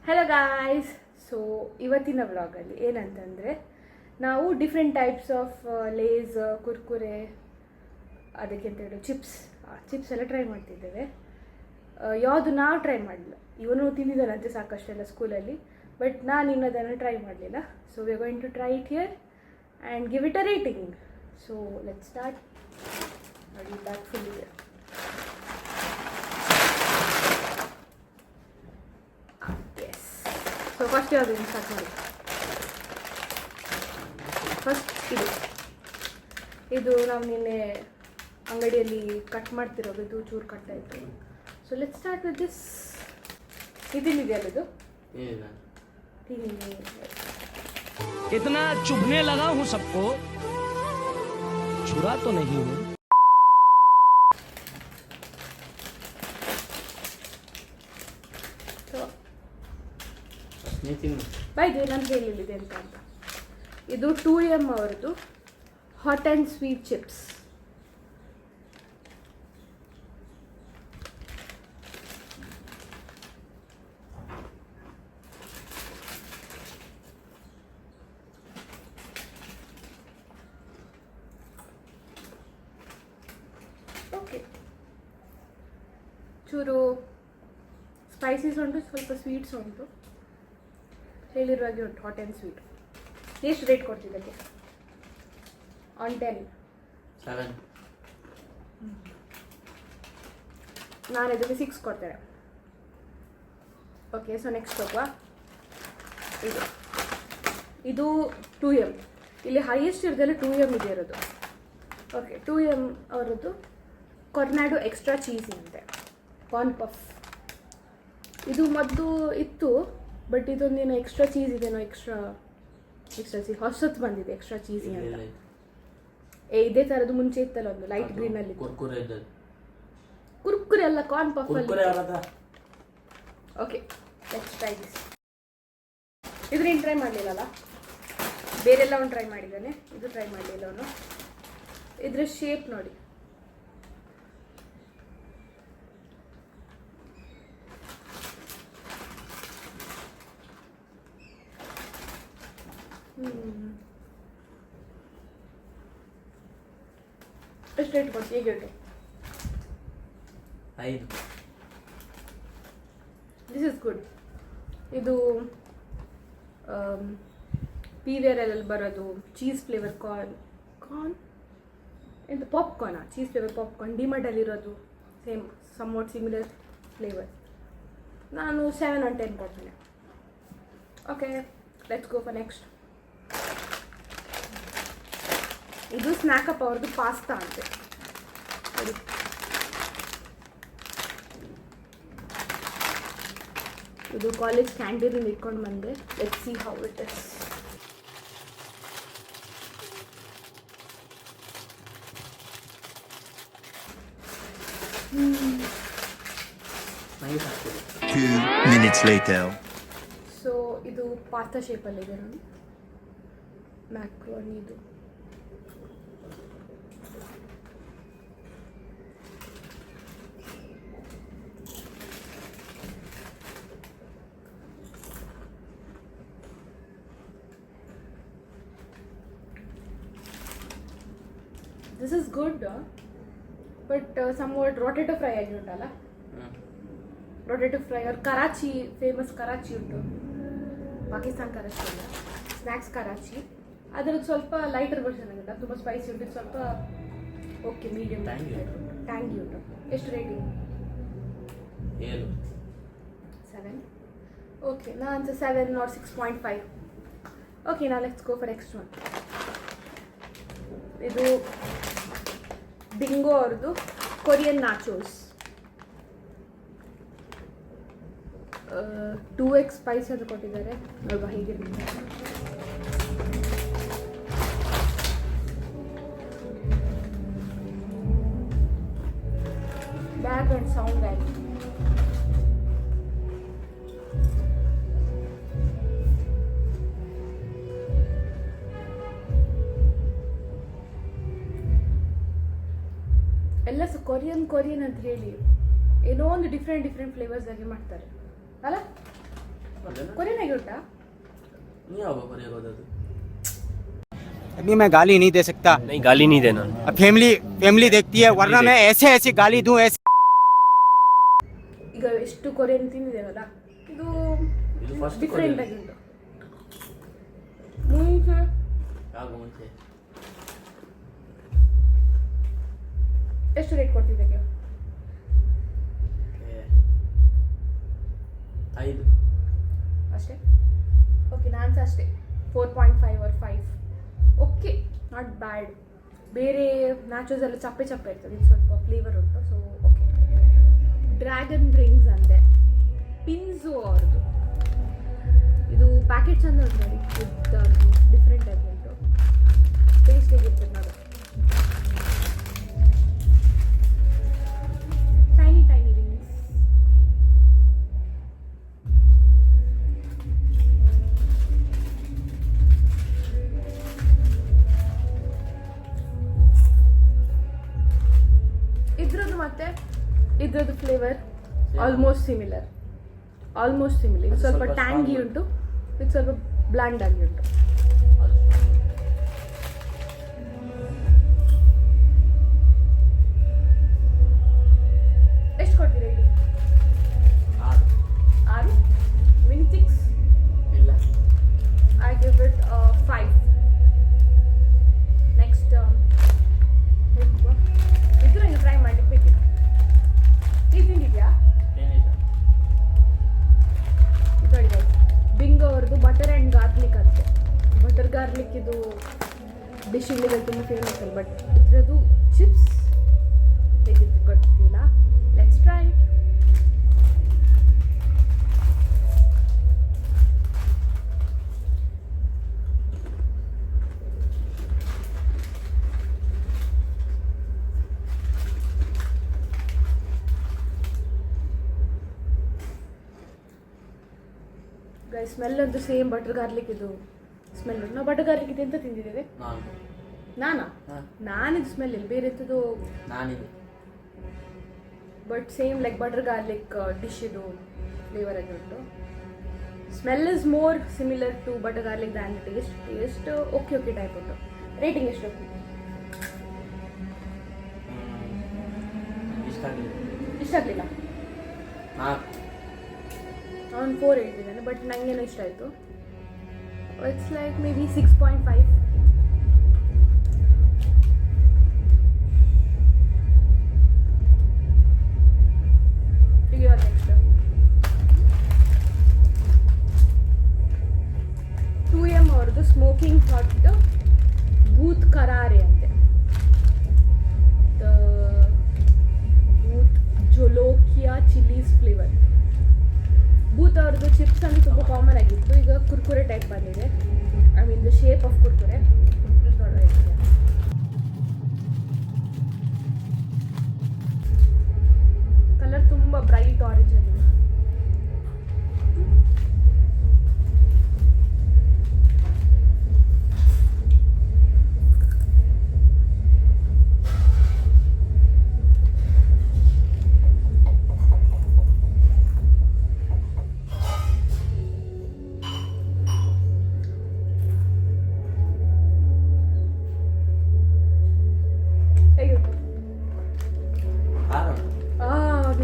Hello guys. So ಇವತ್ತಿನ ವ್ಲಾಗಲ್ಲಿ ಏನಂತಂದರೆ ನಾವು different types of Lay's, Kurkure, ಅದಕ್ಕೆ ಅಂತ ಹೇಳಿ ಚಿಪ್ಸ್ ಎಲ್ಲ ಟ್ರೈ ಮಾಡ್ತಿದ್ದೇವೆ. ಯಾವುದು ನಾವು ಟ್ರೈ ಮಾಡಲಿಲ್ಲ. ಇವನು ತಿಂದಿದ್ದಾನಂತೆ ಸಾಕಷ್ಟೆಲ್ಲ ಸ್ಕೂಲಲ್ಲಿ, ಬಟ್ ನಾನು ಇನ್ನದನ್ನು ಟ್ರೈ ಮಾಡಲಿಲ್ಲ. So we are going to try it here and give it a rating. So let's start. ನೋಡಿ ಬ್ಯಾಗ್ ಫುಲ್ ಇದೆ. ಸೊ ಫಸ್ಟ್ ಯಾವುದನ್ನು ಸ್ಟಾರ್ಟ್ ಮಾಡಿ. ಫಸ್ಟ್ ಇದು ನಾವು ನಿನ್ನೆ ಅಂಗಡಿಯಲ್ಲಿ ಕಟ್ ಮಾಡ್ತಿರೋದು, ಇದು ಚೂರು ಕಟ್ ಆಯಿತು. So let's start with this. ಇದೆಯಲ್ಲ ಇದು इतना चुभने लगा हूँ सबको, छुरा तो नहीं हूँ. ಬೈದು ನಾನು ಹೇಳಿದೆ ಅಂತ. ಇದು 2M ಅವರದ್ದು hot and sweet chips. Okay, ಚೂರು ಸ್ಪೈಸೀಸ್ ಉಂಟು, ಸ್ವಲ್ಪ ಸ್ವೀಟ್ಸ್ ಉಂಟು, ಹೇಳಿರುವಾಗೆ ಉಂಟು. Hot and sweet. ಎಷ್ಟು ರೇಟ್ ಕೊಡ್ತಿದ್ದಕ್ಕೆ? ಆನ್ 10 7. ನಾನು ಇದಕ್ಕೆ 6 ಕೊಡ್ತೇನೆ. ಓಕೆ, ಸೊ ನೆಕ್ಸ್ಟ್ ಹೋಗುವ. ಇದು 2M. ಇಲ್ಲಿ ಹೈಯೆಸ್ಟ್ ಇರೋದೆಲ್ಲ 2M ಇದೆ ಇರೋದು. ಓಕೆ, 2M ಅವರದ್ದು ಕೊರ್ನಾಡೋ ಎಕ್ಸ್ಟ್ರಾ ಚೀಸಿ ಅಂತೆ, ಕಾರ್ನ್ ಪಫ್. ಇದು ಮೊದಲು ಇತ್ತು, ಬಟ್ ಇದೊಂದೇನೋ ಎಕ್ಸ್ಟ್ರಾ ಚೀಸ್ ಇದೆನೋ, ಎಕ್ಸ್ಟ್ರಾ ಚೀಸ್ ಹೊಸತ್ತು ಬಂದಿದೆ ಎಕ್ಸ್ಟ್ರಾ ಚೀಸಿ ಅಂತ. ಇದೇ ಥರದ್ದು ಮುಂಚೆ ಇತ್ತಲ್ಲ ಒಂದು ಲೈಟ್ ಗ್ರೀನಲ್ಲಿ. ಕುರ್ಕುರೆ ಅಲ್ಲ, ಕಾರ್ನ್ ಪಫ್ ಅಲ್ಲಿ. Okay, let's try this. ಇದು ನೀನು ಟ್ರೈ ಮಾಡಲಿಲ್ಲಲ್ಲ? ಬೇರೆಲ್ಲ ಅವನು ಟ್ರೈ ಮಾಡಿದ್ದಾನೆ, ಇದು ಟ್ರೈ ಮಾಡಲಿಲ್ಲ ಅವನು. ಇದ್ರ ಶೇಪ್ ನೋಡಿ. ಎಷ್ಟು ರೇಟ್ ಕೊಡ್ತೀವಿ? ಹೇಗೆ ರೇಟು? 5. This is good. ಇದು PVR ಅಲ್ಲಿ ಬರೋದು ಚೀಸ್ ಫ್ಲೇವರ್ ಕಾರ್ನ್ ಎಂತ ಪಾಪ್ಕಾರ್ನಾ? ಚೀಸ್ ಫ್ಲೇವರ್ ಪಾಪ್ಕಾರ್ನ್ ಡಿಮಾರ್ಟಲ್ಲಿರೋದು ಸೇಮ್, ಸಮ್ವಾಟ್ ಸಿಮಿಲರ್ ಫ್ಲೇವರ್. ನಾನು 7 on 10 ಕೊಡ್ತೇನೆ. Okay, let's go for next. ಇದು ಸ್ನ್ಯಾಕ್ ಅಪ್ ಅವ್ರದ್ದು ಪಾಸ್ತಾ ಅಂತೆ. ಇದು ಕಾಲೇಜ್ ಕ್ಯಾಂಟೀನ್ ಇಟ್ಕೊಂಡು ಬಂದೆ. Let's see how it is. Two minutes later. So ಇದು ಪಾಸ್ತಾ ಶೇಪಲ್ಲಿದೆ ನೋಡಿ, ಮ್ಯಾಕ್ರೋನಿ. ಇದು this is good, but somewhat potato fry ಆಗಿ ಉಂಟಲ್ಲ, ರೊಟೇಟೊ ಫ್ರೈ. ಅವ್ರು ಕರಾಚಿ, ಫೇಮಸ್ ಕರಾಚಿ ಉಂಟು, ಪಾಕಿಸ್ತಾನ್ ಕರಾಚಿ ಅಲ್ಲ, ಸ್ನ್ಯಾಕ್ಸ್ ಕರಾಚಿ. ಅದರದ್ದು ಸ್ವಲ್ಪ ಲೈಟರ್ ವರ್ಷನ್ ಆಗುತ್ತೆ, ತುಂಬ ಸ್ಪೈಸಿ ಉಂಟು. ಸ್ವಲ್ಪ ಓಕೆ, ಮೀಡಿಯಮ್ ಟ್ಯಾಂಗಿ ಉಂಟು. ಎಷ್ಟು ರೇಟಿಂಗ್? 7. ಓಕೆ, ನಾನು 7 or 6.5. ಓಕೆ, ನಾ let's go for next one. ಇದು ಬಿಂಗೋ ಅವ್ರದ್ದು ಕೊರಿಯನ್ ನಾಚೋಸ್. 2x ಸ್ಪೈಸ್ ಅಂತ ಕೊಟ್ಟಿದ್ದಾರೆ. ಅಲ್ವಾ, ಹೀಗೆ ಬ್ಯಾಗ್ ಅಂಡ್ ಸೌಂಡ್ ಆಗಿ. ಎಲ್ಲ ಕೊರಿಯನ್ ಅಂತ ಹೇಳಿ ಏನೋ ಒಂದು ಡಿಫ್ರೆಂಟ್ ಫ್ಲೇವರ್ಸ್ ಆಗಿ ಮಾಡ್ತಾರೆ ಅಲ್ಲ. ಕೊರಿಯನ್ ಆಗಿ ಉಂಟಾ? ನೀ ಯಾವಾಗ ಕೊರಿಯಾಗೆ ಹೋದದ್ದು? अभी मैं गाली नहीं दे सकता। नहीं गाली नहीं देना। अब फैमिली देखती है, वरना मैं ऐसे ऐसी गाली दूं ऐसे। ಈಗ ಎಷ್ಟು ಕೊರಿಯನ್ ತಿಂದಿದ್ದೇವಲ್ಲ, ಇದು ಇದು ಫಸ್ಟ್ ಡಿಫ್ರೆಂಟ್ ಆಗಿ ಉಂಟು. ಮುಂಚೆ ಆಗ ಮುಂಚೆ ಎಷ್ಟು ರೇಟ್ ಕೊಡ್ತಿದ್ದಕ್ಕೆ? 5 ಅಷ್ಟೇ. ಓಕೆ, ನಾನು ಸಹ ಅಷ್ಟೇ 4.5 or 5. Okay, not bad. ಬೇರೆ ನ್ಯಾಚೋಸ್ ಎಲ್ಲ ಚಪ್ಪೆ ಚಪ್ಪೆ ಇರ್ತದೆ, ಇದು ಸ್ವಲ್ಪ ಫ್ಲೇವರ್ ಉಂಟು. So okay. ಡ್ರ್ಯಾಗನ್ ರಿಂಗ್ಸ್ ಅಂತೆ, ಪಿನ್ಸು ಅವ್ರದ್ದು. ಇದು ಪ್ಯಾಕೆಟ್ ಚಂದ ಉಂಟು ನೋಡಿ, ಉದ್ದದ್ದು ಡಿಫ್ರೆಂಟ್ ಆಗಿ ಉಂಟು. ಟೇಸ್ಟ್ ಹೇಗಿರ್ತದೆ ನೋಡಿ. Tiny tiny rings. ಇದ್ರದ್ದು ಮತ್ತೆ ಇದ್ರದ್ದು ಫ್ಲೇವರ್ ಆಲ್ಮೋಸ್ಟ್ ಸಿಮಿಲರ್. ಇದು ಸ್ವಲ್ಪ ಟ್ಯಾಂಗಿ ಉಂಟು, ಇದು ಸ್ವಲ್ಪ ಬ್ಲ್ಯಾಂಡ್ ಆಗಿ ಉಂಟು. ಎಷ್ಟು ಕೊಡ್ತೀರಾ ಇಲ್ಲಿ? 6. ವಿನ್ 6? ಇಲ್ಲ, I give it 5. ನೆಕ್ಸ್ಟ್ ಇದ್ರ ಇನ್ನು ಟ್ರೈ ಮಾಡ್ಲಿಕ್ಕೆ ಬೇಕಿತ್ತು. ಈ ತಿಂದಿದ್ಯಾ? ಏನಿಲ್ಲ. ಇದು ಬಿಂಗ್ ಅವ್ರದ್ದು ಬಟರ್ ಆ್ಯಂಡ್ ಗಾರ್ಲಿಕ್ ಅಂತೆ. ಬಟರ್ ಗಾರ್ಲಿಕ್ ಇದು ಡಿಶ್ ಇಲ್ಲಿ ತುಂಬ ಫೇಮಸ್ ಅಲ್ಲ, ಬಟ್ ಇದ್ರದ್ದು ಚಿಪ್ಸ್ ಹೇಗಿತ್ತು ಗೊತ್ತಿಲ್ಲ. Let's try. ಸ್ಮೆಲ್ ಅಂತೂ ಸೇಮ್ ಬಟರ್ ಗಾರ್ಲಿಕ್ ಇದು ಸ್ಮೆಲ್. ನಾವು ಬಟರ್ ಗಾರ್ಲಿಕ್ ಇದು ಎಂತ ತಿಂದಿದ್ದೇವೆ? ನಾನಿದು ಸ್ಮೆಲ್ ಇಲ್ಲ, ಬೇರೆ ಎಂಥದ್ದು ನಾನಿದೆ. But same like butter garlic dish ಇದು ಫ್ಲೇವರ್ ಆಗಿ ಉಂಟು. Smell is more similar to butter garlic than taste okay type ಉಂಟು. ರೇಟಿಂಗ್ ಎಷ್ಟು? ಇಷ್ಟ ಆಗಲಿಲ್ಲ. ಅವನು 4 ಹೇಳ್ತಿದ್ದಾನೆ, ಬಟ್ ನನಗೇನೋ ಇಷ್ಟ ಆಯಿತು. It's like may be 6.5. ಈಗ ನೆಕ್ಸ್ಟ್ 2M ಅವ್ರದ್ದು ಸ್ಮೋಕಿಂಗ್ ಹಾಟ್ ಬೂತ್ ಕರಾರೆ ಅಂತೆ. Bhoot Jolokia chillies flavour. ಬೂತ್ ಅವ್ರದ್ದು ಚಿಪ್ಸ್ ಅಂದರೆ ತುಂಬ ಕಾಮನ್ ಆಗಿತ್ತು, ಈಗ ಕುರ್ಕುರೆ ಟೈಪ್ ಬಂದಿದೆ. I mean the shape of Kurkure. Colour ತುಂಬ ಬ್ರೈಟ್ ಆರೆಂಜ್ ಆಗಿದೆ.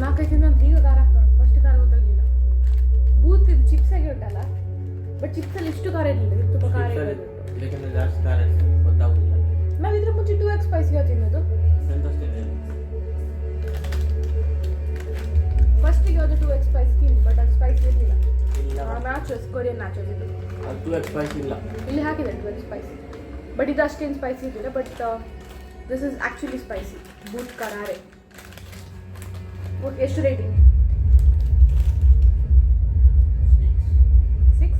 ನಾಲ್ಕೈದು ನಾನು ಈಗ ಖಾರ ಆಗ್ತಾ ಉಂಟು. ಫಸ್ಟ್ ಖಾರ ಗೊತ್ತಾಗಲಿಲ್ಲ. ಬೂತ್ ಇದು ಚಿಪ್ಸ್ ಆಗಿ ಉಂಟಲ್ಲ, ಬಟ್ ಚಿಪ್ಸಲ್ಲಿ ಇಷ್ಟು ಖಾರ ಇರಲಿಲ್ಲ, ಇದು ತುಂಬ ಖಾರ ಇರಲಿಲ್ಲ. ಇದಕ್ಕಿಂತ ಜಾಸ್ತಿ ಖಾರ ಗೊತ್ತಾಗುದಿಲ್ಲ. ನಾವು ಇದ್ರ ಮುಂಚೆ 2x ಸ್ಪೈಸಿ ತಿನ್ನೋದು. ಫಸ್ಟಿಗೆ ಅದು 2x ಸ್ಪೈಸಿ ತಿಂದು, ಬಟ್ ಅದು ಸ್ಪೈಸಿ ಇರಲಿಲ್ಲ. ನ್ಯಾಚೋಸ್, ಕೊರಿಯನ್ ನ್ಯಾಚೋಸ್ ಇದು. ಅದು 2x ಸ್ಪೈಸಿ ಇಲ್ಲ. ಇಲ್ಲಿ ಹಾಕಿದೆ 2x ಸ್ಪೈಸಿ, ಬಟ್ ಇದು ಅಷ್ಟೇನು ಸ್ಪೈಸಿ ಇದ್ದಿಲ್ಲ. But this is actually spicy. Bhoot Karare. Okay, ಎಷ್ಟು ರೇಟಿಂಗ್? 6.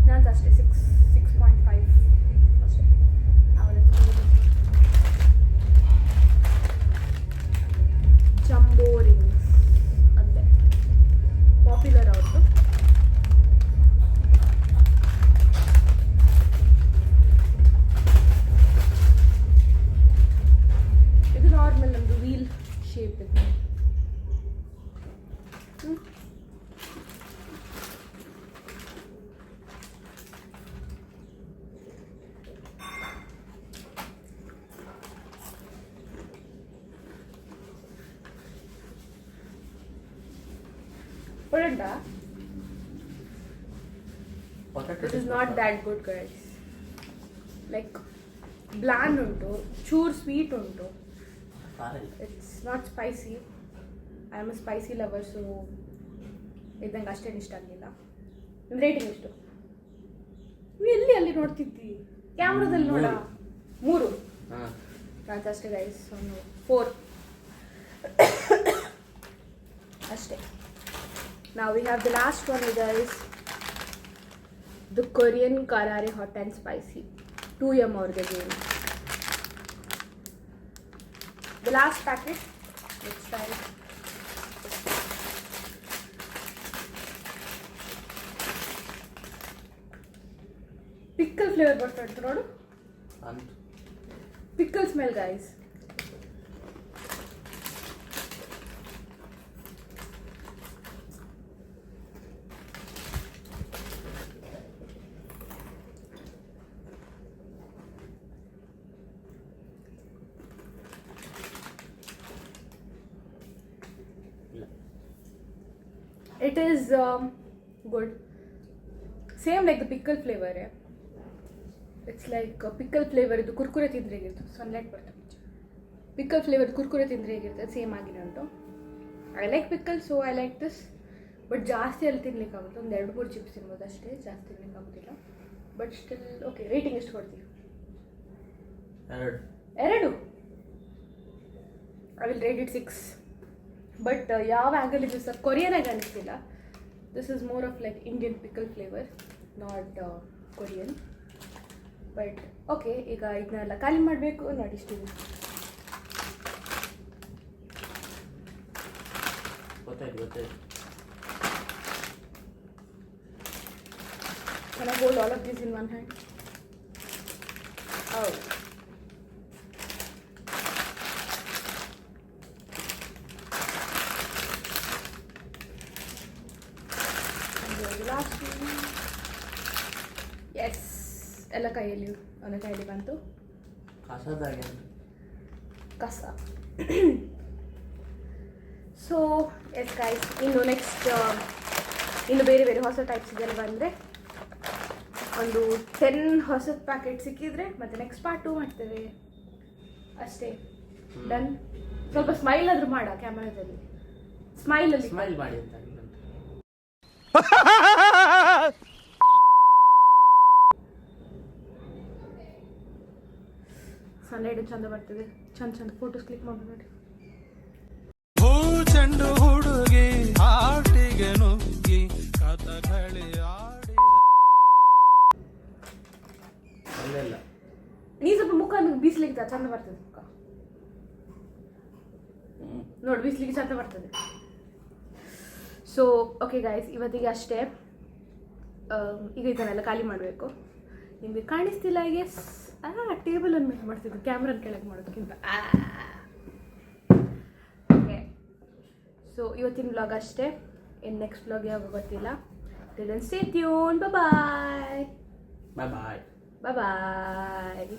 ನಾನು ಅಷ್ಟೇ 6.5 ಅಷ್ಟೇ. ಜಂಬೋ ರಿಂಗ್ಸ್ ಅಂತೆ, ಪಾಪ್ಯುಲರ್ ಅವ್ರದ್ದು. ಇದು ನಾರ್ಮಲ್ ನಮ್ಮದು wheel Polenta. Potato This is is not that good, guys. Like bland unto, ಚೂರ್ ಸ್ವೀಟ್ ಉಂಟು. ಖಾರ ಇಲ್ಲ. It's not spicy. I am a spicy lover, so ಇದಂಗೆ ಅಷ್ಟೇನು ಇಷ್ಟ ಆಗಲಿಲ್ಲ. ನಿಮ್ಮ ರೇಟಿಂಗ್ ಎಷ್ಟು? ನೀನು ಎಲ್ಲಿ ಅಲ್ಲಿ ನೋಡ್ತಿದ್ದಿ? ಕ್ಯಾಮ್ರಾದಲ್ಲಿ ನೋಡ. 3. ಹಾಂ ನಾನು ಅಷ್ಟೇ ಗೈಸ್, ಒಂದು 4 ಅಷ್ಟೇ. Now we have the last one, guys. The Korean Karare Hot and Spicy 2M ಅವ್ರಿಗೆ game. The last packet. Let's try it. Pickle flavor ಬರ್ತಾ ಉಂಟು ನೋಡು. ಅಂತ Pickle smell, guys. ಇಲ್ಲ. It is good. Same like the pickle flavor. It's like pickle flavor. ಇದು ಕುರ್ಕುರೆ ತಿಂದ್ರೆ ಹೇಗಿರ್ತದೆ, sunlight ಬರ್ತದೆ. ಪಿಕ್ಕಲ್ ಫ್ಲೇವರ್ ಕುರ್ಕುರೆ ತಿಂದ್ರೆ ಹೇಗಿರ್ತದೆ ಸೇಮ್ ಆಗಿದೆ ಉಂಟು. I like pickle, so I like this. But ಜಾಸ್ತಿ ಅಲ್ಲಿ ತಿನ್ಲಿಕ್ಕಾಗುತ್ತೆ, ಒಂದು 2-3 ಚಿಪ್ಸ್ ತಿನ್ಬೋದು ಅಷ್ಟೇ, ಜಾಸ್ತಿ ತಿನ್ಲಿಕ್ಕಾಗೋದಿಲ್ಲ. But still okay. ರೇಟಿಂಗ್ ಎಷ್ಟು ಕೊಡ್ತೀವಿ? 2. I will rate it 6. But ಯಾವ ಆ್ಯಂಗಲ್ ಇದು ಸರ್ ಕೊರಿಯನ್ ಆಗಿ ಅನಿಸ್ತಿಲ್ಲ. This is more of like Indian pickle flavour, not Korean. But okay, ಈಗ ಇದನ್ನೆಲ್ಲ ಖಾಲಿ ಮಾಡಬೇಕು. ನೋಡಿ ಇಷ್ಟು ಗೊತ್ತಾಯ್ತು. Can I hold all of this in one hand? Oh. And here's the last one. Yes. ಎಲ್ಲ ಕೈಯಲ್ಲಿ ಅವನ ಕೈಯಲ್ಲಿ ಬಂತು. ಕಸದಾಗೆ ಕಸ. ಸೊ ಎಸ್ ಗೈಸ್, ಇನ್ನು ನೆಕ್ಸ್ಟ್ ಇನ್ನು ಬೇರೆ ಬೇರೆ ಹೊಸ ಟೈಪ್ಸ್ ಇದೆಲ್ಲ ಬಂದರೆ ಒಂದು 10 ಹೊಸದು ಪ್ಯಾಕೆಟ್ ಸಿಕ್ಕಿದ್ರೆ ಮತ್ತೆ ನೆಕ್ಸ್ಟ್ ಪಾರ್ಟ್ 2 ಮಾಡ್ತೇವೆ ಅಷ್ಟೇ. ಡನ್. ಸ್ವಲ್ಪ ಸ್ಮೈಲ್ ಆದ್ರೂ ಮಾಡ ಕ್ಯಾಮರಾದಲ್ಲಿ. ಸ್ಮೈಲಲ್ಲಿ ಸ್ಮೈಲ್ ಮಾಡಿ ಅಂತ ಸನ್ಲೈಟ್ ಚಂದ ಬರ್ತದೆ. ಚಂದ ಫೋಟೋಸ್ ಕ್ಲಿಕ್ ಮಾಡಿ ನೋಡಿ. ಚೆಂಡು ಹುಡುಗಿ ಆಟಿಗೆ ನುಗ್ಗಿ ಕಥಕಳಿ ಆಡಿ ಅಲ್ಲೆಲ್ಲ ನೀ ಸ್ವಲ್ಪ ಮುಖ ಬೀಸ್ಲಿಕ್ಕೆ ಚಂದ ಬರ್ತದೆ. ಮುಖ ನೋಡಿ, ಬೀಸ್ಲಿಕ್ಕೆ ಚಂದ ಬರ್ತದೆ. ಸೊ ಓಕೆ ಗೈಸ್, ಇವತ್ತಿಗೆ ಅಷ್ಟೇ. ಈಗ ಇದನ್ನೆಲ್ಲ ಖಾಲಿ ಮಾಡಬೇಕು. ನಿಮಗೆ ಕಾಣಿಸ್ತಿಲ್ಲ ಎಸ್. ಟೇಬಲನ್ನು ಮೇಲೆ ಮಾಡ್ತಿದ್ದು, ಕ್ಯಾಮ್ರನ್ನ ಕೆಳಗೆ ಮಾಡೋದಕ್ಕಿಂತ. ಓಕೆ, ಸೊ ಇವತ್ತಿನ ವ್ಲಾಗ್ ಅಷ್ಟೇ. ಇನ್ನು ನೆಕ್ಸ್ಟ್ ವ್ಲಾಗ್ ಯಾವಾಗ ಗೊತ್ತಿಲ್ಲ. Till then, stay tuned. Bye-bye. ಬಾಯ್ ಬಾಯ್. Bye-bye.